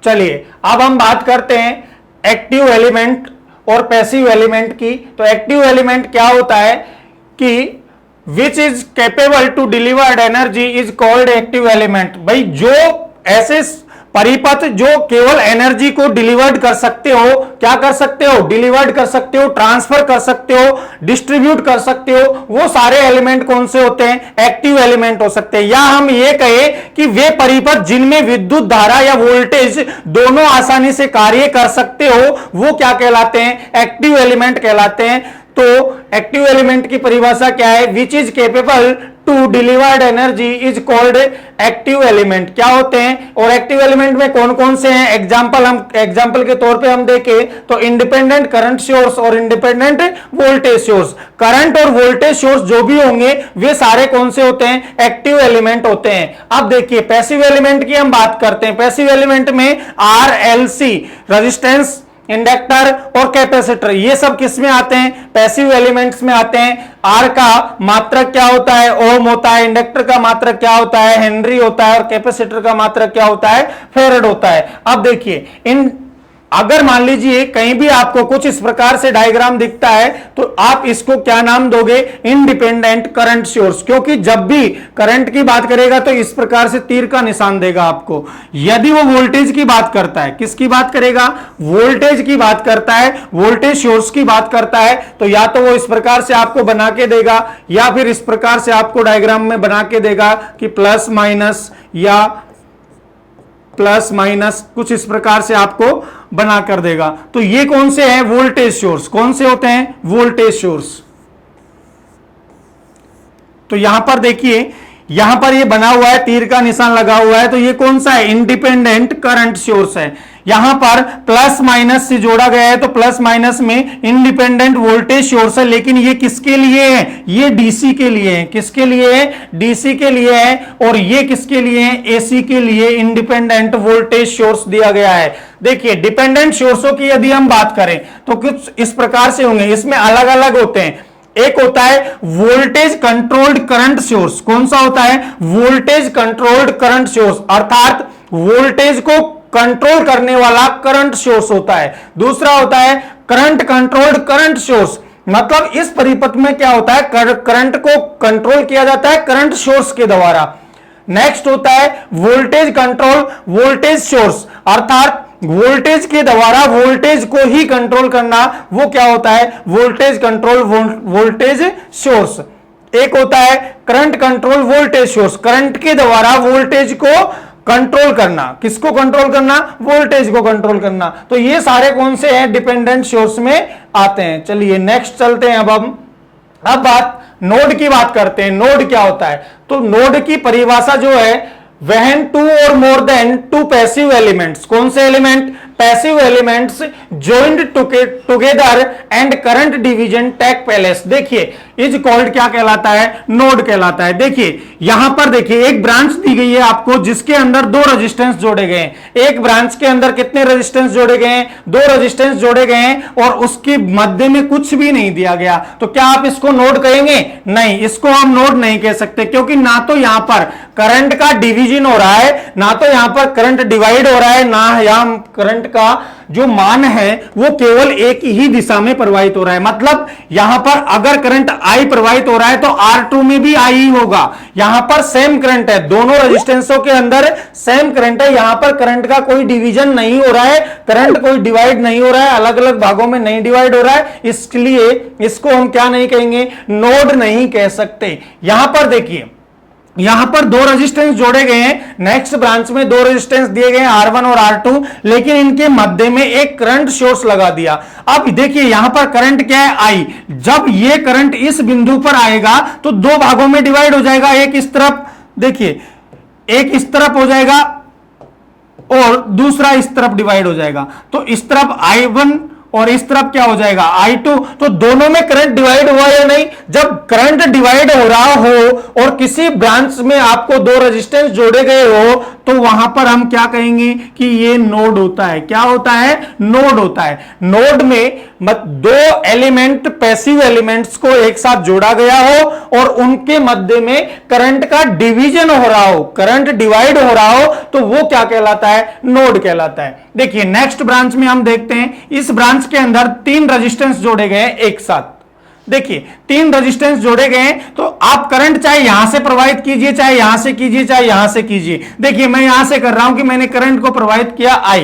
चलिए अब हम बात करते हैं एक्टिव एलिमेंट और पैसिव एलिमेंट की। तो एक्टिव एलिमेंट क्या होता है कि which is capable to delivered energy is called active element. भाई जो ऐसे परिपथ जो केवल एनर्जी को डिलीवर्ड कर सकते हो, क्या कर सकते हो, डिलीवर्ड कर सकते हो, ट्रांसफर कर सकते हो, डिस्ट्रीब्यूट कर सकते हो, वो सारे एलिमेंट कौन से होते हैं, एक्टिव एलिमेंट हो सकते हैं। या हम ये कहें कि वे परिपथ जिनमें विद्युत धारा या वोल्टेज दोनों आसानी से कार्य कर सकते हो, वो क्या कहलाते हैं, एक्टिव एलिमेंट कहलाते हैं। तो एक्टिव एलिमेंट की परिभाषा क्या है, which is capable to delivered energy is called active element. क्या होते हैं और एक्टिव एलिमेंट में कौन कौन से हैं, एग्जांपल के तौर पे हम देखें तो इंडिपेंडेंट करंट सोर्स और इंडिपेंडेंट वोल्टेज सोर्स। करंट और वोल्टेज सोर्स जो भी होंगे वे सारे कौन से होते हैं, एक्टिव एलिमेंट होते हैं। अब देखिए पैसिव एलिमेंट की हम बात करते हैं। पैसिव एलिमेंट में RLC रेजिस्टेंस, इंडक्टर और कैपेसिटर, ये सब किस में आते हैं, पैसिव एलिमेंट्स में आते हैं। आर का मात्रक क्या होता है, ओम होता है। इंडक्टर का मात्रक क्या होता है, हेनरी होता है। और कैपेसिटर का मात्रक क्या होता है, फेरेड होता है। अब देखिए इन अगर मान लीजिए कहीं भी आपको कुछ इस प्रकार से डायग्राम दिखता है तो आप इसको क्या नाम दोगे, इंडिपेंडेंट करंट सोर्स, क्योंकि जब भी करंट की बात करेगा तो इस प्रकार से तीर का निशान देगा आपको। यदि वो वोल्टेज की बात करता है, किसकी बात करेगा, वोल्टेज की बात करता है, वोल्टेज सोर्स की बात करता है, तो या तो वो इस प्रकार से आपको बना के देगा या फिर इस प्रकार से आपको डायग्राम में बना के देगा कि प्लस माइनस या प्लस माइनस कुछ इस प्रकार से आपको बना कर देगा। तो ये कौन से हैं, वोल्टेज सोर्स। कौन से होते हैं, वोल्टेज सोर्स। तो यहां पर देखिए यहां पर ये बना हुआ है, तीर का निशान लगा हुआ है, तो ये कौन सा है, इंडिपेंडेंट करंट सोर्स है। यहां पर प्लस माइनस से जोड़ा गया है तो प्लस माइनस में इंडिपेंडेंट वोल्टेज सोर्स है, लेकिन ये किसके लिए है, ये डीसी के लिए है। किसके लिए है, डीसी के लिए है। और ये किसके लिए है, एसी के लिए इंडिपेंडेंट वोल्टेज सोर्स दिया गया है। देखिए डिपेंडेंट सोर्सों की यदि हम बात करें तो कुछ इस प्रकार से होंगे, इसमें अलग अलग होते हैं। एक होता है वोल्टेज कंट्रोल्ड करंट सोर्स। कौन सा होता है, वोल्टेज कंट्रोल्ड करंट सोर्स, अर्थात वोल्टेज को कंट्रोल करने वाला करंट सोर्स होता है। दूसरा होता है करंट कंट्रोल्ड करंट सोर्स, मतलब इस परिपथ में क्या होता है, करंट को कंट्रोल किया जाता है करंट सोर्स के द्वारा। नेक्स्ट होता है वोल्टेज कंट्रोल वोल्टेज सोर्स, अर्थात वोल्टेज के द्वारा वोल्टेज को ही कंट्रोल करना, वो क्या होता है, वोल्टेज कंट्रोल वोल्टेज सोर्स। एक होता है current control voltage source, current के द्वारा वोल्टेज को कंट्रोल करना। किसको कंट्रोल करना, वोल्टेज को कंट्रोल करना। तो ये सारे कौन से हैं, डिपेंडेंट सोर्स में आते हैं। चलिए नेक्स्ट चलते हैं। अब बात नोड की बात करते हैं। नोड क्या होता है, तो नोड की परिभाषा जो है, when two or more than two passive elements, कौन से element, passive elements joined together and current division take place। देखिए इज कॉल्ड क्या कहलाता है, नोड कहलाता है। देखिए यहां पर देखिए एक ब्रांच दी गई है आपको जिसके अंदर दो रेजिस्टेंस जोड़े गए हैं। एक ब्रांच के अंदर कितने रेजिस्टेंस जोड़े गए हैं, दो रेजिस्टेंस जोड़े गए हैं और उसके मध्य में कुछ भी नहीं दिया गया। तो क्या आप इसको नोड कहेंगे, नहीं, इसको हम नोड नहीं कह सकते, क्योंकि ना तो यहां पर करंट का डिवीजन हो रहा है, ना तो यहां पर करंट डिवाइड हो रहा है, ना यहां करंट का जो मान है वो केवल एक ही दिशा में प्रवाहित हो रहा है। मतलब यहां पर अगर करंट I प्रवाहित हो रहा है तो R2 में भी I ही होगा। यहां पर सेम करंट है, दोनों रेजिस्टेंसों के अंदर सेम करंट है। यहां पर करंट का कोई डिवीजन नहीं हो रहा है, करंट कोई डिवाइड नहीं हो रहा है, अलग अलग भागों में नहीं डिवाइड हो रहा है, इसलिए इसको हम क्या नहीं कहेंगे, नोड नहीं कह सकते। यहां पर देखिए यहां पर दो रेजिस्टेंस जोड़े गए हैं, नेक्स्ट ब्रांच में दो रेजिस्टेंस दिए गए हैं R1 और R2, लेकिन इनके मध्य में एक करंट सोर्स लगा दिया। अब देखिए यहां पर करंट क्या है, I। जब ये करंट इस बिंदु पर आएगा तो दो भागों में डिवाइड हो जाएगा, एक इस तरफ, देखिए एक इस तरफ हो जाएगा और दूसरा इस तरफ डिवाइड हो जाएगा। तो इस तरफ I1 और इस तरफ क्या हो जाएगा I2। तो दोनों में करंट डिवाइड हुआ या नहीं? जब करंट डिवाइड हो रहा हो और किसी ब्रांच में आपको दो रेजिस्टेंस जोड़े गए हो तो वहां पर हम क्या कहेंगे कि ये नोड होता है। क्या होता है? नोड होता है। नोड में दो एलिमेंट पैसिव एलिमेंट्स को एक साथ जोड़ा गया हो और उनके मध्य में करंट का डिवीजन हो रहा हो, करंट डिवाइड हो रहा हो, तो वो क्या कहलाता है? नोड कहलाता है। देखिए नेक्स्ट ब्रांच में हम देखते हैं, इस ब्रांच के अंदर तीन रेजिस्टेंस जोड़े गए हैं एक साथ। देखिए तीन रेजिस्टेंस जोड़े गए हैं तो आप करंट चाहे यहां से प्रवाहित कीजिए, चाहे यहां से कीजिए, चाहे यहां से कीजिए। देखिए मैं यहां से कर रहा हूं कि मैंने करंट को प्रवाहित किया I,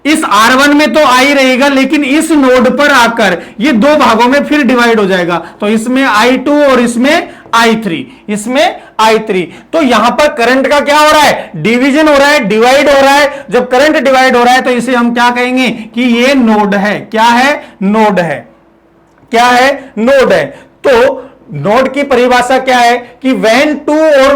इस R1 में तो I रहेगा, लेकिन इस नोड पर आकर ये दो भागों में फिर डिवाइड हो जाएगा। तो इसमें I2 और इसमें I3, इसमें I3। तो यहां पर करंट का क्या हो रहा है? डिवीजन हो रहा है, डिवाइड हो रहा है। जब करंट डिवाइड हो रहा है तो इसे हम क्या कहेंगे कि ये नोड है। क्या है? नोड है। क्या है? नोड है। तो नोड की परिभाषा क्या है कि when two or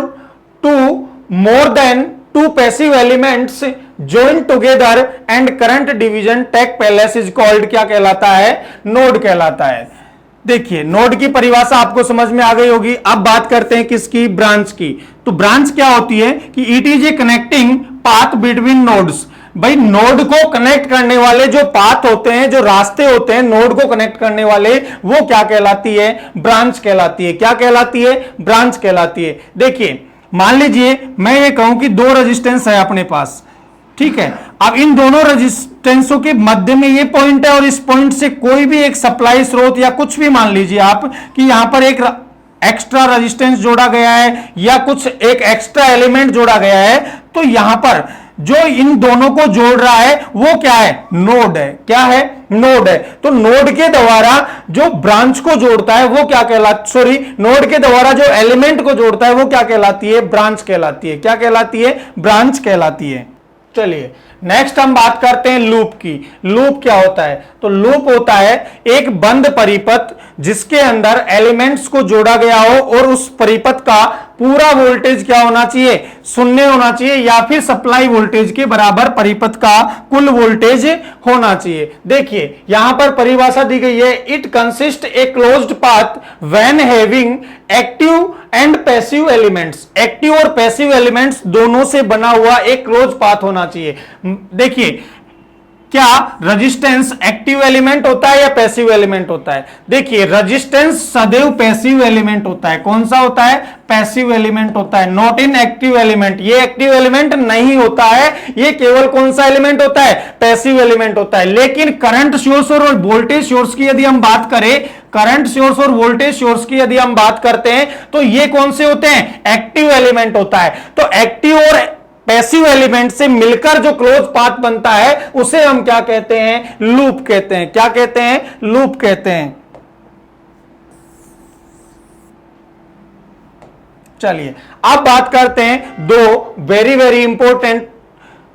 two more than two passive elements join together and current division take place is called क्या कहलाता है? नोड कहलाता है। देखिए नोड की परिभाषा आपको समझ में आ गई होगी। अब बात करते हैं किसकी? ब्रांच की। तो ब्रांच क्या होती है कि it is a connecting path between nodes. भाई नोड को कनेक्ट करने वाले जो पाथ होते हैं, जो रास्ते होते हैं नोड को कनेक्ट करने वाले, वो क्या कहलाती है? ब्रांच कहलाती है। क्या कहलाती है? ब्रांच कहलाती है। देखिए मान लीजिए मैं ये कहूं कि दो रेजिस्टेंस है अपने पास, ठीक है। अब इन दोनों रेजिस्टेंसों के मध्य में ये पॉइंट है और इस पॉइंट से कोई भी एक सप्लाई स्रोत या कुछ भी मान लीजिए आप कि यहां पर एक एक्स्ट्रा रेजिस्टेंस जोड़ा गया है या कुछ एक एक्स्ट्रा एलिमेंट जोड़ा गया है। तो यहां पर जो इन दोनों को जोड़ रहा है वो क्या है? नोड है। क्या है? नोड है। तो नोड के द्वारा जो ब्रांच को जोड़ता है वो क्या कहलाती, सॉरी नोड के द्वारा जो एलिमेंट को जोड़ता है वो क्या कहलाती है? ब्रांच कहलाती है। क्या कहलाती है? ब्रांच कहलाती है। चलिए नेक्स्ट हम बात करते हैं लूप की। लूप क्या होता है? तो लूप होता है एक बंद परिपथ जिसके अंदर एलिमेंट्स को जोड़ा गया हो और उस परिपथ का पूरा वोल्टेज क्या होना चाहिए? शून्य होना चाहिए या फिर सप्लाई वोल्टेज के बराबर परिपथ का कुल वोल्टेज होना चाहिए। देखिए यहां पर परिभाषा दी गई है, it consist a closed path when having active and passive elements. Active और पैसिव एलिमेंट्स दोनों से बना हुआ एक क्लोज पाथ होना चाहिए। देखिए क्या रेजिस्टेंस एक्टिव एलिमेंट होता है या पैसिव एलिमेंट होता है? देखिए रेजिस्टेंस सदैव पैसिव एलिमेंट होता है। कौन सा होता है? पैसिव एलिमेंट होता है, नॉट इन एक्टिव एलिमेंट। ये एक्टिव एलिमेंट नहीं होता है, ये केवल कौन सा एलिमेंट होता है? पैसिव एलिमेंट होता है। लेकिन करंट सोर्स और वोल्टेज सोर्स की यदि हम बात करें, करंट सोर्स और वोल्टेज सोर्स की यदि हम बात करते हैं तो ये कौन से होते हैं? एक्टिव एलिमेंट होता है। तो एक्टिव और पैसिव एलिमेंट से मिलकर जो क्लोज पाथ बनता है उसे हम क्या कहते हैं? लूप कहते हैं। क्या कहते हैं? लूप कहते हैं। चलिए अब बात करते हैं दो वेरी वेरी इंपॉर्टेंट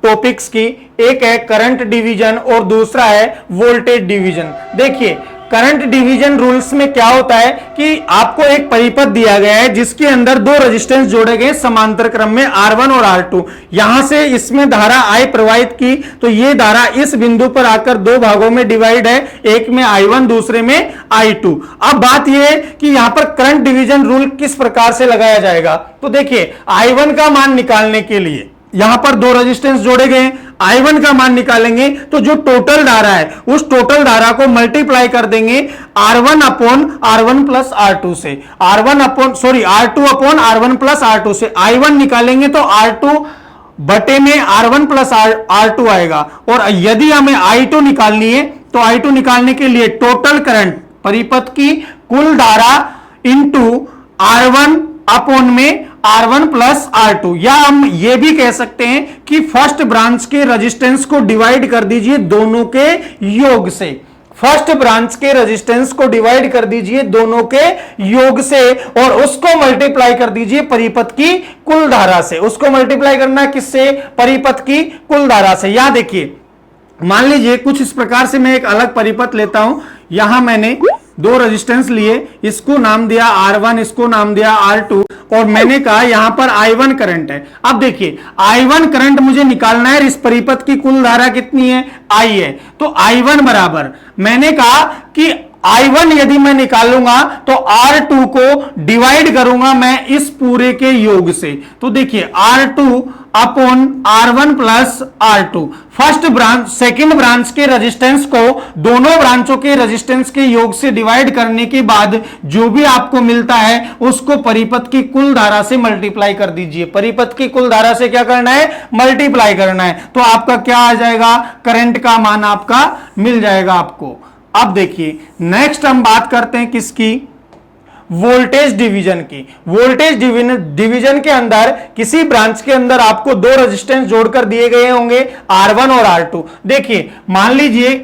टॉपिक्स की। एक है करंट डिवीजन और दूसरा है वोल्टेज डिवीजन। देखिए करंट डिवीजन रूल्स में क्या होता है कि आपको एक परिपथ दिया गया है जिसके अंदर दो रेजिस्टेंस जोड़े गए समांतर क्रम में R1 और R2। यहां से इसमें धारा I प्रवाहित की तो ये धारा इस बिंदु पर आकर दो भागों में डिवाइड है, एक में I1 दूसरे में I2। अब बात यह है कि यहां पर करंट डिवीजन रूल किस प्रकार से लगाया जाएगा। तो देखिए I1 का मान निकालने के लिए यहां पर दो रेजिस्टेंस जोड़े गए, I1 का मान निकालेंगे तो जो टोटल धारा है उस टोटल धारा को मल्टीप्लाई कर देंगे R1 upon R1 plus R2 से, R2 upon R1 plus R2 से। I1 निकालेंगे तो R2 बटे में R1 प्लस R2 आएगा। और यदि हमें I2 निकालनी है तो I2 निकालने के लिए टोटल करंट परिपथ की कुल धारा इंटू R1 अपॉन में R1 प्लस R2, या हम ये भी कह सकते हैं कि फर्स्ट ब्रांच के रेजिस्टेंस को डिवाइड कर दीजिए दोनों के योग से। फर्स्ट ब्रांच के रेजिस्टेंस को डिवाइड कर दीजिए दोनों के योग से और उसको मल्टीप्लाई कर दीजिए परिपथ की कुल धारा से। उसको मल्टीप्लाई करना किससे? परिपथ की कुल धारा से। यहां देखिए मान लीजिए कुछ इस प्रकार से मैं एक अलग परिपथ लेता हूं। यहां मैंने दो रेजिस्टेंस लिए, इसको नाम दिया R1, इसको नाम दिया R2, और मैंने कहा यहां पर I1 करंट है। अब देखिए I1 करंट मुझे निकालना है, इस परिपथ की कुल धारा कितनी है, I है, तो I1 बराबर, मैंने कहा कि I1 यदि मैं निकालूंगा तो R2 को डिवाइड करूंगा मैं इस पूरे के योग से, तो देखिए R2 upon R1 plus R2, first branch second branch के रेजिस्टेंस को दोनों ब्रांचों के रेजिस्टेंस के योग से डिवाइड करने के बाद जो भी आपको मिलता है उसको परिपथ की कुल धारा से मल्टीप्लाई कर दीजिए। परिपथ की कुल धारा से क्या करना है, मल्टीप्लाई करना है, तो आपका क्या आ जाएगा, करंट का मान आपका मिल जाएगा आपको। अब देखिए नेक्स्ट हम बात करते हैं किसकी, वोल्टेज डिवीजन की। वोल्टेज डिवीजन के अंदर किसी ब्रांच के अंदर आपको दो रेजिस्टेंस जोड़कर दिए गए होंगे R1 और R2। देखिए मान लीजिए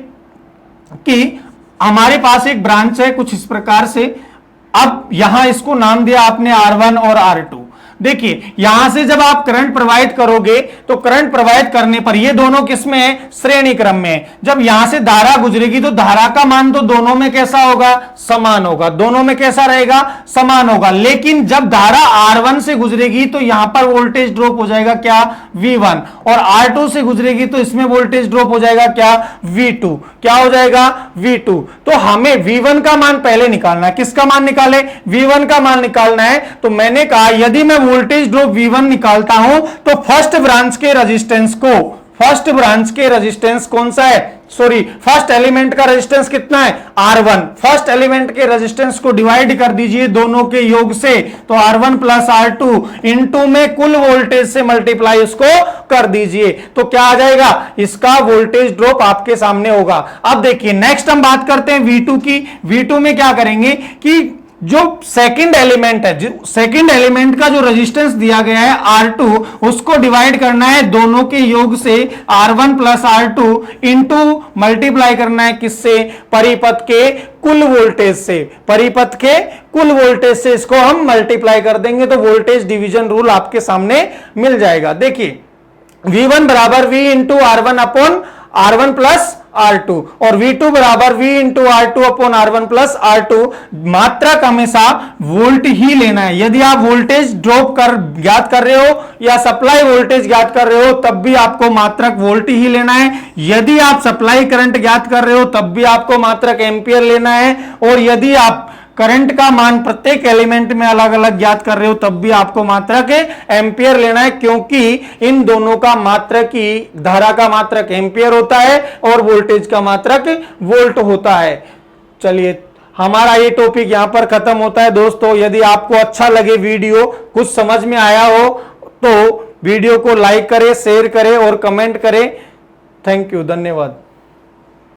कि हमारे पास एक ब्रांच है कुछ इस प्रकार से, अब यहां इसको नाम दिया आपने R1 और R2। देखिए यहां से जब आप करंट प्रवाहित करोगे तो करंट प्रवाहित करने पर ये दोनों किसमें है, श्रेणी क्रम में है। जब यहां से धारा गुजरेगी तो धारा का मान तो दोनों में कैसा होगा, समान होगा, दोनों में कैसा रहेगा, समान होगा। लेकिन जब धारा R1 से गुजरेगी तो यहां पर वोल्टेज ड्रॉप हो जाएगा क्या, V1, और R2 से गुजरेगी तो इसमें वोल्टेज ड्रॉप हो जाएगा क्या, V2। क्या हो जाएगा, V2। तो हमें V1 का मान पहले निकालना है, किसका मान निकाले, V1 का मान निकालना है। तो मैंने कहा यदि मैं वोल्टेज ड्रॉप V1 निकालता हूं तो फर्स्ट ब्रांच के रेजिस्टेंस को, फर्स्ट ब्रांच के रेजिस्टेंस कौन सा है, सॉरी फर्स्ट एलिमेंट का रेजिस्टेंस कितना है, R1, फर्स्ट एलिमेंट के रेजिस्टेंस को डिवाइड कर दीजिए दोनों के योग से, तो R1 प्लस R2 इनटू में कुल वोल्टेज से मल्टीप्लाई इसको कर दीजिए, तो क्या आ जाएगा, इसका वोल्टेज ड्रॉप आपके सामने होगा। अब देखिए नेक्स्ट हम बात करते हैं V2 की। V2 में क्या करेंगे कि जो सेकंड एलिमेंट है, सेकंड एलिमेंट का जो रेजिस्टेंस दिया गया है R2, उसको डिवाइड करना है दोनों के योग से R1 plus R2 into multiply करना है किससे, परिपथ के कुल वोल्टेज से, परिपथ के कुल वोल्टेज से इसको हम मल्टीप्लाई कर देंगे तो वोल्टेज डिवीजन रूल आपके सामने मिल जाएगा। देखिए V1 बराबर V into R1 upon R1 plus R2 और V2 बराबर V into R2 upon R1 plus R2। मात्रक हमेशा वोल्ट ही लेना है। यदि आप वोल्टेज ड्रॉप कर ज्ञात कर रहे हो या सप्लाई वोल्टेज ज्ञात कर रहे हो तब भी आपको मात्रक वोल्ट ही लेना है। यदि आप सप्लाई करंट ज्ञात कर रहे हो तब भी आपको मात्रक एम्पियर लेना है, और यदि आप करंट का मान प्रत्येक एलिमेंट में अलग अलग ज्ञात कर रहे हो तब भी आपको मात्रक एम्पियर लेना है, क्योंकि इन दोनों का मात्रक ही, धारा का मात्रक एम्पियर होता है और वोल्टेज का मात्रक वोल्ट होता है। चलिए हमारा ये टॉपिक यहां पर खत्म होता है दोस्तों। यदि आपको अच्छा लगे वीडियो, कुछ समझ में आया हो तो वीडियो को लाइक करें, शेयर करें और कमेंट करें। थैंक यू, धन्यवाद।